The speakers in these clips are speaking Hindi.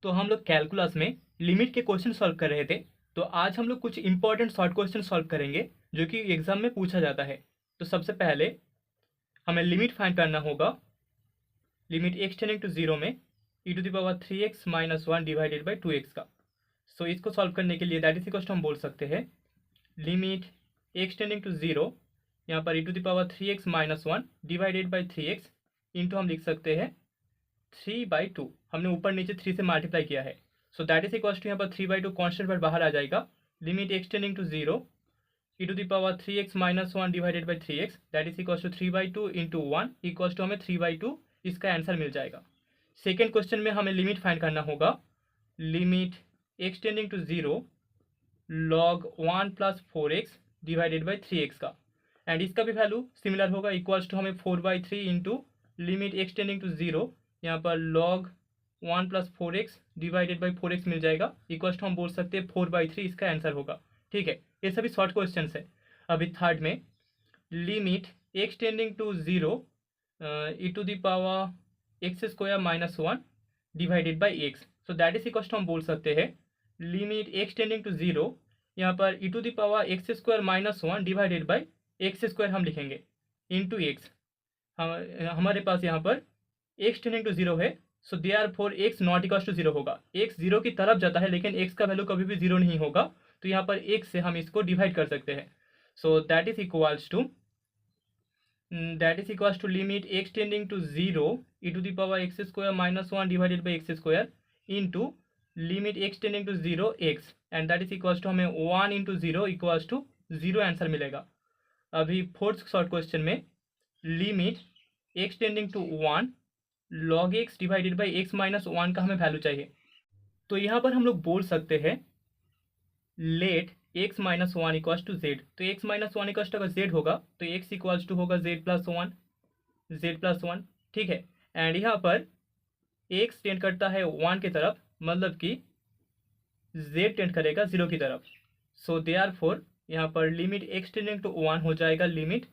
तो हम लोग कैलकुलस में लिमिट के क्वेश्चन सॉल्व कर रहे थे। तो आज हम लोग कुछ इंपॉर्टेंट शॉर्ट क्वेश्चन सॉल्व करेंगे जो कि एग्जाम में पूछा जाता है। तो सबसे पहले हमें लिमिट फाइंड करना होगा। Limit x tending to zero में e⁻3x - 1 डिवाइडेड बाई 2x का। सो इसको सॉल्व करने के लिए दैट इज इक्वल टू हम बोल सकते हैं limit x tending to zero, यहाँ पर e⁻3x - 1 divided by 3x into हम लिख सकते हैं 3/2। हमने ऊपर नीचे 3 से मल्टीप्लाई किया है। So that is equal to यहाँ पर 3/2 कॉन्स्टेंट पर बाहर आ जाएगा। Limit x tending to zero e⁻3x - 1 divided by 3x that is equal to 3/2 into 1 equal to हमें 3/2 इसका आंसर मिल जाएगा। सेकेंड क्वेश्चन में हमें लिमिट फाइंड करना होगा। Limit x tending to zero log 1 plus 4x divided by 3x का, एंड इसका भी वैल्यू सिमिलर होगा इक्वल्स टू हमें 4/3 into limit x tending to zero, यहाँ पर log 1 plus 4x divided by 4x मिल जाएगा इक्वल्स टू हम बोल सकते हैं 4/3 इसका आंसर होगा। ठीक है, ये सभी शॉर्ट क्वेश्चन है। अभी थर्ड में limit x tending to zero e⁻x² - 1 divided by x। So that is equals to हम बोल सकते हैं limit x tending to zero, यहाँ पर e⁻x² - 1 डिवाइडेड बाई x² हम लिखेंगे इंटू एक्स। हमारे पास यहाँ पर एक्स टेंडिंग टू जीरो है, so therefore x not equal to zero होगा। x जीरो की तरफ जाता है लेकिन x का वैल्यू कभी भी जीरो नहीं होगा, तो यहाँ पर x से हम इसको डिवाइड कर सकते हैं। So that is equals to limit x tending to zero e⁻x² - 1 divided by x² into limit x tending to zero x, and that is equals to हमें 1 into zero equals to zero answer मिलेगा। अभी फोर्थ शॉर्ट क्वेश्चन में limit x tending to 1 log x divided by x - 1 का हमें वैल्यू चाहिए। तो यहाँ पर हम लोग बोल सकते हैं let x - 1 equals to z। तो x - 1 इक्वल्स टू अगर z होगा तो x इक्वल्स टू होगा z+1। ठीक है, एंड यहाँ पर x टेंड करता है 1 की तरफ, मतलब कि z टेंड करेगा 0 की तरफ। सो देयरफॉर यहाँ पर लिमिट x टेंडिंग टू 1 हो जाएगा limit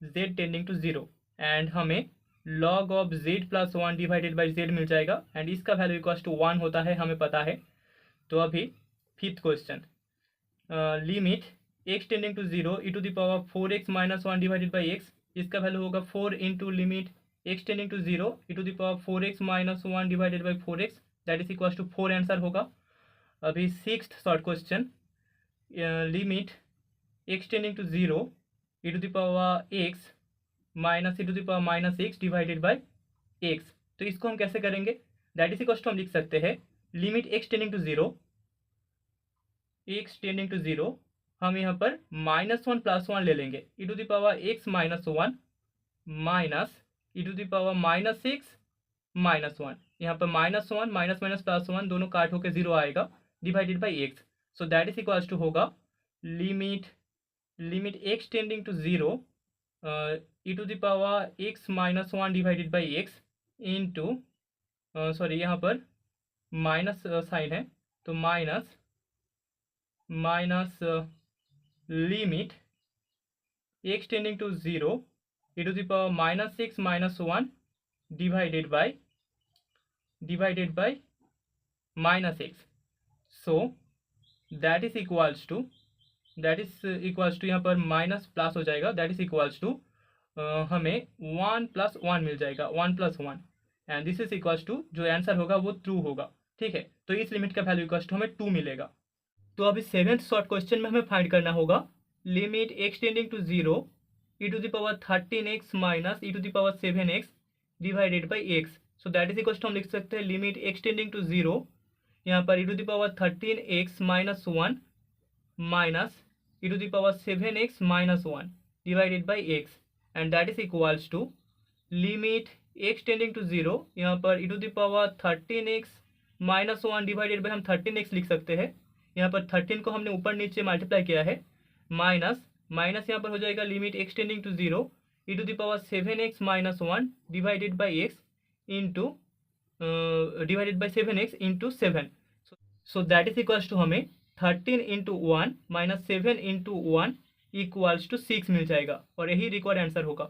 z tending to 0, and हमें log of z+1 divided by z मिल जाएगा, एंड इसका वैल्यू इक्वल्स टू 1 होता है, हमें पता है। तो अभी fifth question limit x tending to zero e⁻4x - 1 divided by x, इसका वैल्यू होगा 4 into limit x tending to zero e⁻4x - 1 divided by 4x that is equal to 4 answer होगा। अभी sixth short question limit x tending to zero e⁻x - e⁻x divided by x। तो इसको हम कैसे करेंगे, दैट इज इक्वल टू हम लिख सकते हैं limit x tending to zero, हम यहाँ पर -1 + 1 ले लेंगे e⁻x - 1 माइनस e⁻x - 1, यहाँ पर -1 माइनस माइनस +1 दोनों काट होकर 0 आएगा divided by x। So that is equals to होगा limit x tending to zero e⁻x - 1 divided by x into sorry यहाँ पर माइनस साइन है, तो minus limit x tending to zero e⁻x - 1 divided by -x। So that is equals to यहाँ पर माइनस प्लस हो जाएगा, दैट इज इक्वल्स टू हमें 1 + 1 मिल जाएगा, 1 + 1, and this is equals to जो आंसर होगा वो ट्रू होगा। ठीक है, तो इस लिमिट का वैल्यू इक्वल्स टू हमें 2 मिलेगा। तो अभी सेवेंथ शॉर्ट क्वेश्चन में हमें फाइंड करना होगा limit x tending to zero e⁻13x - e⁻7x divided by x। So that is equal to हम लिख सकते हैं limit x tending to zero, यहाँ पर e⁻13x - 1 minus e⁻7x - 1 divided by x, and that is equals to limit x tending to zero, यहाँ पर e⁻13x - 1 डिवाइडेड बाई हम 13x लिख सकते हैं, यहाँ पर 13 को हमने ऊपर नीचे मल्टीप्लाई किया है, माइनस यहाँ पर हो जाएगा limit x tending to zero e⁻7x - 1 divided by x into divided by 7x into 7। So that is equals to हमें 13 into 1 minus 7 into 1 equals to 6 मिल जाएगा, और यही रिक्वायर्ड आंसर होगा।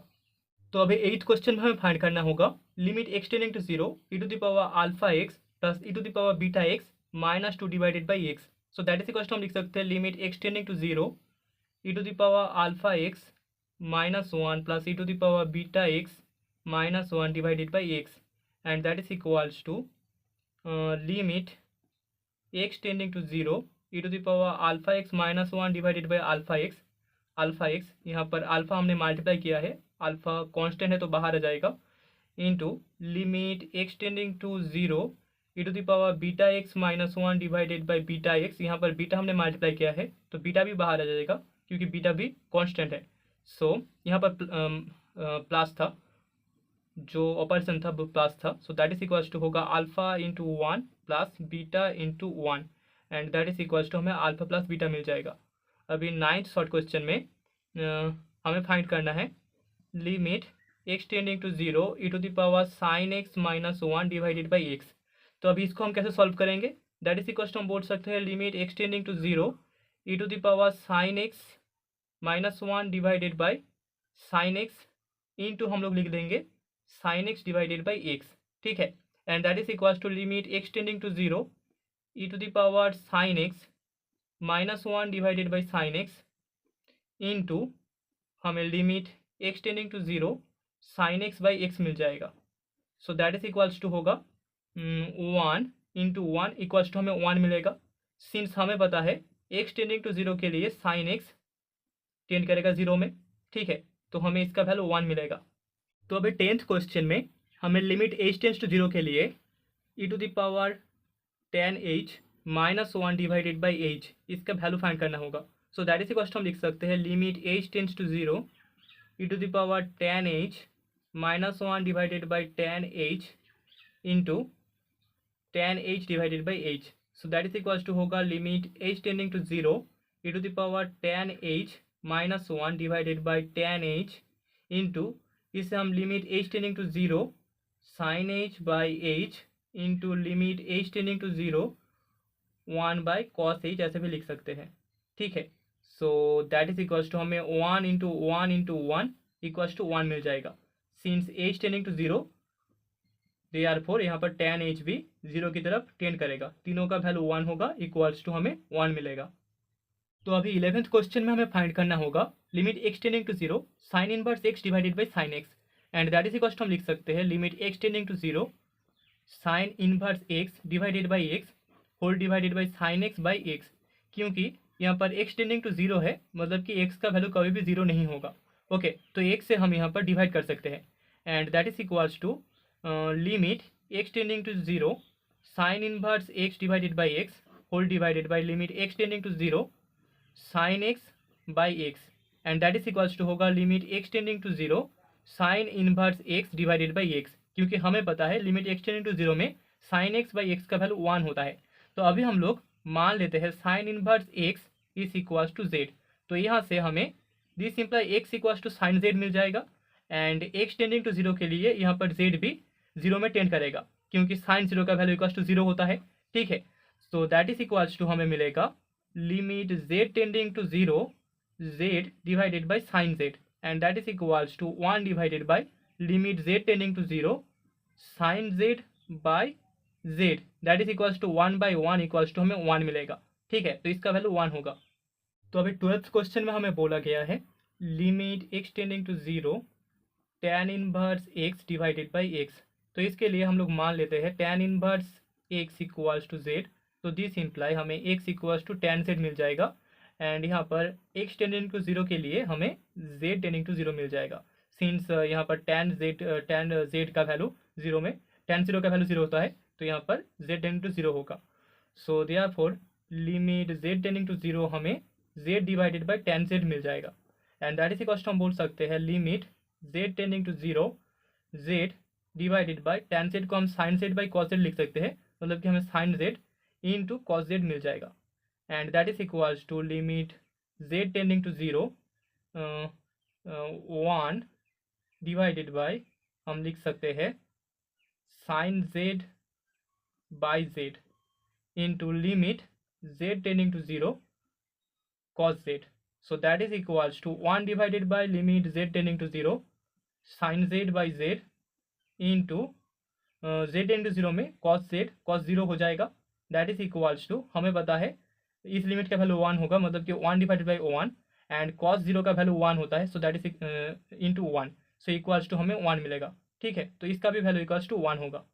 तो अभी एट्थ क्वेश्चन में हमें फाइंड करना होगा limit x tending to zero e⁻α x plus e to the power beta x minus 2 divided by x. So that is equal to हम लिख सकते हैं limit x tending to 0 e to the power alpha x minus 1 plus e to the power beta x minus 1 divided by x, and that is equals to limit x tending to 0 e to the power alpha x minus 1 divided by alpha x यहाँ पर अल्फा हमने मल्टीप्लाई किया है, अल्फा कांस्टेंट है तो बाहर आ जाएगा, into limit x tending to 0 e to the power beta x minus 1 divided by beta x. यहाँ पर बीटा हमने मल्टीप्लाई किया है तो बीटा भी बाहर आ जाएगा क्योंकि बीटा भी कांस्टेंट है. सो यहाँ पर प्लस था, जो ऑपरेशन था वो प्लस था. So that is equals to होगा alpha into 1 plus beta into 1, and that is equals to हमें अल्फा प्लस बीटा मिल जाएगा. अभी 9th शॉर्ट क्वेश्चन में हमें फाइंड करना है limit x tending to 0 e to the power sine x minus 1 divided by x. तो अभी इसको हम कैसे सॉल्व करेंगे? दैट इज इक्वल्स टू हम बोल सकते हैं limit x tending to 0 e to the power sine x minus 1 divided by sine x into हम लोग लिख देंगे sine x divided by x. ठीक है, and that is equals to limit x tending to 0 e to the power sine x minus 1 divided by sine x into हमें limit x tending to 0 sine x by x मिल जाएगा. So that is equals to होगा 1 इंटू 1 इक्वल्स टू हमें 1 मिलेगा. सिंस हमें पता है एक्स टेंडिंग टू 0 के लिए साइन एक्स टेंड करेगा 0 में. ठीक है, तो हमें इसका वैल्यू 1 मिलेगा. तो अभी 10th क्वेश्चन में हमें लिमिट एच टेंड्स टू 0 के लिए e to the power 10h minus 1 divided by h इसका वैल्यू फाइंड करना होगा. So that is equals to हम लिख सकते हैं limit h tends to 0 e to the power 10h minus 1 divided by 10h into 10h divided by h. So that is equals to होगा limit h tending to 0 e to the power 10h minus 1 divided by 10h into इसे हम limit h tending to 0 sine h by h into limit h tending to 0 1 by cos h ऐसे भी लिख सकते हैं. ठीक है, so that is equals to हमें 1 इंटू 1 इंटू 1 इक्वल्स टू 1 मिल जाएगा. Since h tending to 0 therefore यहाँ पर 10h भी 0 की तरफ टेंड करेगा, तीनों का वैल्यू 1 होगा, इक्वल्स टू हमें 1 मिलेगा. तो अभी 11th क्वेश्चन में हमें फाइंड करना होगा limit x tending to 0 sine inverse x divided by sine x, and that is equals to हम लिख सकते हैं limit x tending to 0 sine inverse x divided by x whole divided by sine x by x. क्योंकि यहाँ पर एक्स टेंडिंग टू 0 है, मतलब कि एक्स का वैल्यू कभी भी 0 नहीं होगा. ओके, तो एक से हम यहाँ पर डिवाइड कर सकते हैं, and that is equals to limit x tending to 0 sine inverse x divided by x whole divided by limit x tending to 0 sine x by x, and that is equals to होगा limit x tending to 0 sine inverse x divided by x. क्योंकि हमें पता है लिमिट एक्स टेंडिंग टू 0 में साइन एक्स बाई एक्स का वैल्यू 1 होता है. तो अभी हम लोग मान लेते हैं sine inverse x is equals to z. तो यहाँ से हमें this simple x equals to sine z मिल जाएगा, एंड एक्स टेंडिंग टू 0 के लिए यहाँ पर जेड भी 0 में टेंड करेगा क्योंकि साइन 0 का वैल्यू इक्वल्स टू 0 होता है. ठीक है, so that is equals to हमें मिलेगा limit z tending to 0 z divided by sine z, and that is equals to 1 divided by limit z tending to 0 sine z by z, that is equals to 1 by 1 equals to हमें 1 मिलेगा. ठीक है, तो इसका वैल्यू 1 होगा. तो अभी 12th क्वेश्चन में हमें बोला गया है limit x tending to 0 tan inverse x divided by x. तो इसके लिए हम लोग मान लेते हैं tan inverse x equals to z. तो दिस इम्प्लाई हमें x equals to tan z मिल जाएगा, एंड यहाँ पर x टेंडिंग टू 0 के लिए हमें z टेंडिंग टू 0 मिल जाएगा. सिंस यहाँ पर tan z का वैल्यू 0 में tan 0 का वैल्यू 0 होता है, तो यहाँ पर z टेंडिंग टू 0 होगा. So therefore limit z tending to 0 हमें z divided by tan z मिल जाएगा, and that is equals to हम बोल सकते हैं limit z tending to 0 z divided by tan z को हम sine z by cos z लिख सकते हैं, मतलब कि हमें sine z into cos z मिल जाएगा, and that is equals to limit z tending to 0 1 divided by हम लिख सकते हैं sine z by z into limit z tending to 0 cos z. So that is equals to 1 divided by limit z tending to 0 sin z by z into z tend to zero में कॉस जेड कॉस जीरो हो जाएगा, दैट इज इक्वल्स टू, हमें पता है इस लिमिट का वैल्यू 1 होगा, मतलब कि 1 divided by 1 and cos zero का वैल्यू 1 होता है, so that is into 1, so equals to हमें 1 मिलेगा। ठीक है, तो इसका भी वैल्यू इक्वल्स टू 1 होगा।